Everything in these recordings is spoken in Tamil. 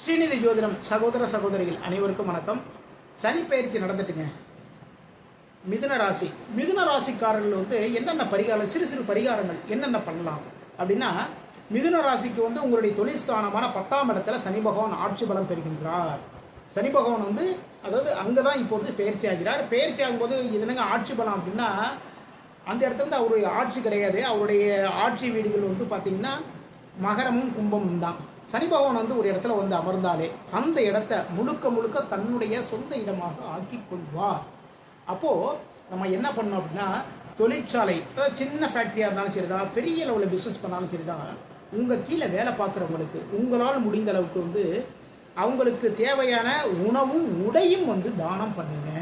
ஸ்ரீநிதி ஜோதிடம் சகோதர சகோதரிகள் அனைவருக்கும் வணக்கம். சனி பயிற்சி நடந்துட்டுங்க. மிதுன ராசிக்காரர்கள் என்னென்ன பரிகாரம், சிறு சிறு பரிகாரங்கள் என்னென்ன பண்ணலாம் அப்படின்னா, மிதுன ராசிக்கு உங்களுடைய தொழில் ஸ்தானமான 10ஆம் இடத்துல சனி பகவான் ஆட்சி பலம் பெறுகின்றார். சனி பகவான் அதாவது அங்கதான் இப்போ பயிற்சி ஆகிறார். பயிற்சி ஆகும்போது என்னங்க ஆட்சி பலம் அப்படின்னா, அந்த இடத்துல அவருடைய ஆட்சி கிடையாது. அவருடைய ஆட்சி வீடுகள் பார்த்தீங்கன்னா மகரமும் கும்பமும் தான். சனி பகவான் ஒரு இடத்துல அமர்ந்தாலே அந்த இடத்த முழுக்க முழுக்க தன்னுடைய சொந்த இடமாக ஆக்கி கொள்வார். அப்போ நம்ம என்ன பண்ணோம் அப்படின்னா, தொழிற்சாலை, சின்ன ஃபேக்டரியா இருந்தாலும் சரிதான், பெரிய லெவலில் பிசினஸ் பண்ணாலும் சரிதான், உங்க கீழே வேலை பார்க்குறவங்களுக்கு உங்களால் முடிந்த அளவுக்கு அவங்களுக்கு தேவையான உணவும் உடையும் தானம் பண்ணுங்க.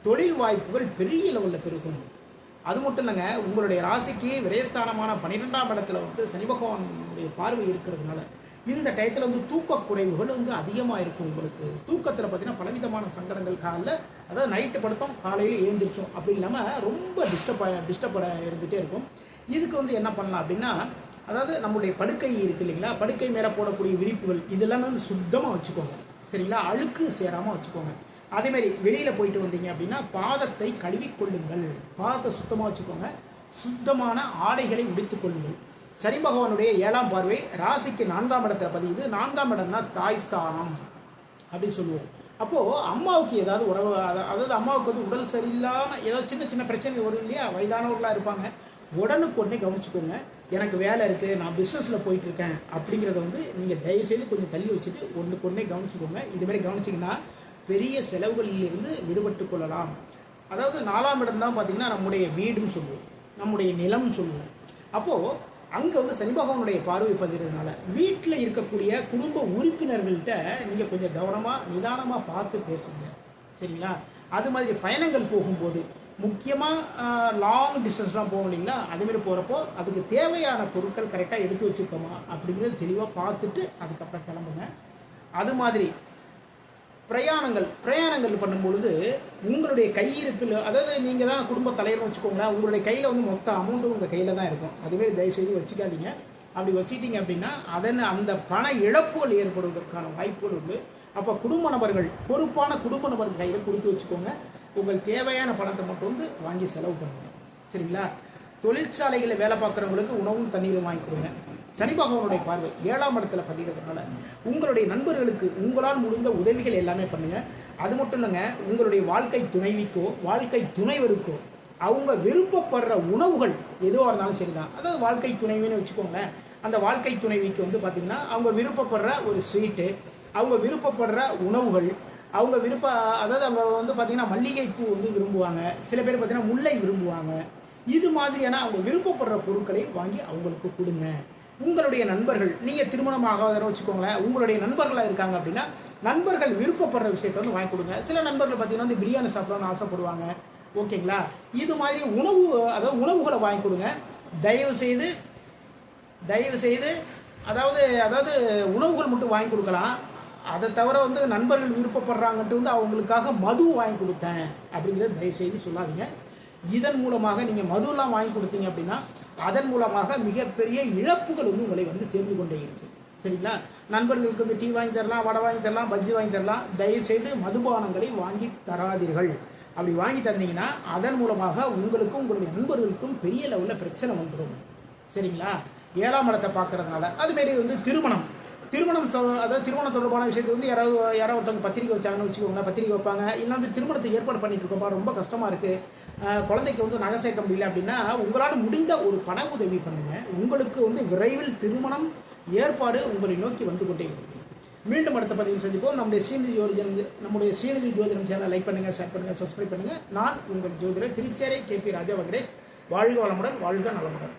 தொழில் வாய்ப்புகள் பெரிய லெவலில் பெருகும். அது மட்டும் இல்லைங்க, உங்களுடைய ராசிக்கு விரயஸ்தானமான 12ஆம் இடத்துல சனி பகவானுடைய பார்வை இருக்கிறதுனால இந்த டயத்தில் தூக்க குறைவுகள் அதிகமாக இருக்கும். உங்களுக்கு தூக்கத்தில் பார்த்தீங்கன்னா பலவிதமான சங்கடங்கள், காலையில் அதாவது நைட்டு படுத்தோம் காலையில் ஏந்திரிச்சோம் அப்படி இல்லாமல் ரொம்ப டிஸ்டர்ப இருந்துகிட்டே இருக்கும். இதுக்கு என்ன பண்ணலாம் அப்படின்னா, அதாவது நம்மளுடைய படுக்கை இருக்கு இல்லைங்களா, படுக்கை மேலே போடக்கூடிய விரிப்புகள் இதெல்லாமே சுத்தமாக வச்சுக்கோங்க. சரிங்களா, அழுக்கு சேராமல் வச்சுக்கோங்க. அதேமாதிரி வெளியில் போயிட்டு வந்தீங்க அப்படின்னா பாதத்தை கழுவிக்கொள்ளுங்கள். பாதத்தை சுத்தமாக வச்சுக்கோங்க. சுத்தமான ஆடைகளை உடுத்திக் கொள்ளுங்கள். சனி பகவானுடைய 7ஆம் பார்வை ராசிக்கு 4ஆம் இடத்துல பதியுது. 4ஆம் இடம்னா தாய் ஸ்தானம் அப்படின்னு சொல்லுவோம். அப்போது அம்மாவுக்கு ஏதாவது உறவு, அதாவது அம்மாவுக்கு உடல் சரியில்லாமல் ஏதாவது சின்ன சின்ன பிரச்சனை வரும் இல்லையா, வயதானவர்களாக இருப்பாங்க. உடனுக்குடனே கவனிச்சுக்கோங்க. எனக்கு வேலை இருக்குது, நான் பிஸ்னஸில் போயிட்டுருக்கேன் அப்படிங்கிறத நீங்கள் தயவுசெய்து கொஞ்சம் தள்ளி வச்சுட்டு ஒன்றுக்குடனே கவனிச்சுக்கோங்க. இதுமாதிரி கவனிச்சிங்கன்னா பெரிய செலவுகளிலிருந்து விடுபட்டு கொள்ளலாம். அதாவது 4ஆம் இடம் தான் பார்த்தீங்கன்னா நம்முடைய வீடுன்னு சொல்லுவோம், நம்முடைய நிலம்னு சொல்லுவோம். அப்போது அங்கே சனி பகவானுடைய பார்வை பதிகிறதுனால வீட்டில் இருக்கக்கூடிய குடும்ப உறுப்பினர்கள்ட்ட நீங்கள் கொஞ்சம் கவனமாக நிதானமாக பார்த்து பேசுங்க. சரிங்களா, அது மாதிரி பயணங்கள் போகும்போது முக்கியமாக லாங் டிஸ்டன்ஸ்லாம் போகும் இல்லைங்களா, அதுமாரி போகிறப்போ அதுக்கு தேவையான பொருட்கள் கரெக்டாக எடுத்து வச்சுருக்கோமா அப்படிங்கிறது தெளிவாக பார்த்துட்டு அதுக்கப்புறம் கிளம்புங்க. அது மாதிரி பிரயாணங்கள் பண்ணும்பொழுது உங்களுடைய கையிருப்பில், அதாவது நீங்கள் தான் குடும்ப தலைவர்னு வச்சுக்கோங்களேன், உங்களுடைய கையில் மொத்த அமௌண்ட்டு உங்கள் கையில் தான் இருக்கும். அதுமாரி தயவுசெய்து வச்சுக்காதீங்க. அப்படி வச்சுக்கிட்டீங்க அப்படின்னா அந்த பண இழப்புகள் ஏற்படுவதற்கான வாய்ப்புகள் உண்டு. அப்போ பொறுப்பான குடும்ப நபர்கள் கையில் கொடுத்து வச்சுக்கோங்க. உங்கள் தேவையான பணத்தை மட்டும் வாங்கி செலவு பண்ணுங்க. சரிங்களா, தொழிற்சாலைகளில் வேலை பார்க்குறவங்களுக்கு உணவும் தண்ணீரும் வாங்கி கொடுங்க. சனி பகவானுடைய பார்வை 7ஆம் இடத்துல பதிகிறதுனால உங்களுடைய நண்பர்களுக்கு உங்களால் முடிந்த உதவிகள் எல்லாமே பண்ணுங்க. அது மட்டும் இல்லைங்க, உங்களுடைய வாழ்க்கை துணைவிக்கோ வாழ்க்கை துணைவருக்கோ அவங்க விருப்பப்படுற உணவுகள் எதுவாக இருந்தாலும் சரிதான். அதாவது வாழ்க்கை துணைவின்னு வச்சுக்கோங்களேன், அந்த வாழ்க்கை துணைவிக்கு பார்த்தீங்கன்னா அவங்க விருப்பப்படுற ஒரு ஸ்வீட்டு, அவங்க விருப்பப்படுற உணவுகள், அவங்க அதாவது அவங்க பார்த்தீங்கன்னா மல்லிகைப்பூ விரும்புவாங்க, சில பேர் பார்த்தீங்கன்னா முல்லை விரும்புவாங்க. இது மாதிரியான அவங்க விருப்பப்படுற பொருட்களை வாங்கி அவங்களுக்கு கொடுங்க. உங்களுடைய நண்பர்கள், நீங்கள் திருமணம் ஆகாதவரை வச்சுக்கோங்களேன், உங்களுடைய நண்பர்களாக இருக்காங்க அப்படின்னா நண்பர்கள் விருப்பப்படுற விஷயத்தை வாங்கி கொடுங்க. சில நண்பர்கள் பார்த்தீங்கன்னா பிரியாணி சாப்பிடணும்னு ஆசைப்படுவாங்க. ஓகேங்களா, இது மாதிரி உணவுகளை வாங்கி கொடுங்க. தயவு செய்து அதாவது உணவுகள் மட்டும் வாங்கி கொடுக்கலாம். அதை தவிர நண்பர்கள் விருப்பப்படுறாங்கன்ட்டு அவங்களுக்காக மது வாங்கி கொடுத்தேன் அப்படிங்கிறத தயவு செய்து சொல்லாதீங்க. இதன் மூலமாக நீங்கள் மதுலாம் வாங்கி கொடுத்தீங்க அப்படின்னா அதன் மூலமாக மிகப்பெரிய இழப்புகள் உங்களை சேர்ந்து கொண்டே இருக்கு. சரிங்களா, நண்பர்களுக்கு டீ வாங்கி தரலாம், வடை வாங்கி தரலாம், பஜ்ஜி வாங்கி தரலாம். தயவுசெய்து மதுபானங்களை வாங்கி தராதீர்கள். அப்படி வாங்கி தந்தீங்கன்னா அதன் மூலமாக உங்களுக்கும் உங்களுடைய நண்பர்களுக்கும் பெரிய லெவலில் பிரச்சனை வந்துடும். சரிங்களா, 7ஆம் இடத்தை பார்க்கறதுனால அதுமாரி திருமணம் அதாவது திருமணம் தொடர்பான விஷயத்துக்கு யாராவது ஒருத்தவங்க பத்திரிக்கை வச்சாங்கன்னு வச்சுக்கோங்க, பத்திரிக்கை வைப்பாங்க. இல்லைன்னா திருமணத்தை ஏற்பாடு பண்ணிட்டு இருக்கோம்ப்பா, ரொம்ப கஷ்டமாக இருக்குது, குழந்தைக்கு நகை சேர்க்க முடியல அப்படின்னா உங்களால் முடிந்த ஒரு பண உதவி பண்ணுங்க. உங்களுக்கு விரைவில் திருமணம் ஏற்பாடு உங்களை நோக்கி வந்து கொண்டே இருக்கு. மீண்டும் அடுத்த பதிவு சந்திப்போம். நம்முடைய ஸ்ரீநிதி ஜோதிடம் சேனலை லைக் பண்ணுங்கள், ஷேர் பண்ணுங்கள், சப்ஸ்கிரைப் பண்ணுங்கள். நான் உங்கள் ஜோதிடர் திருச்சேரை KP ராஜா வெங்கடேஷ். வாழ்க வளமுடன், வாழ்க நலமுடன்.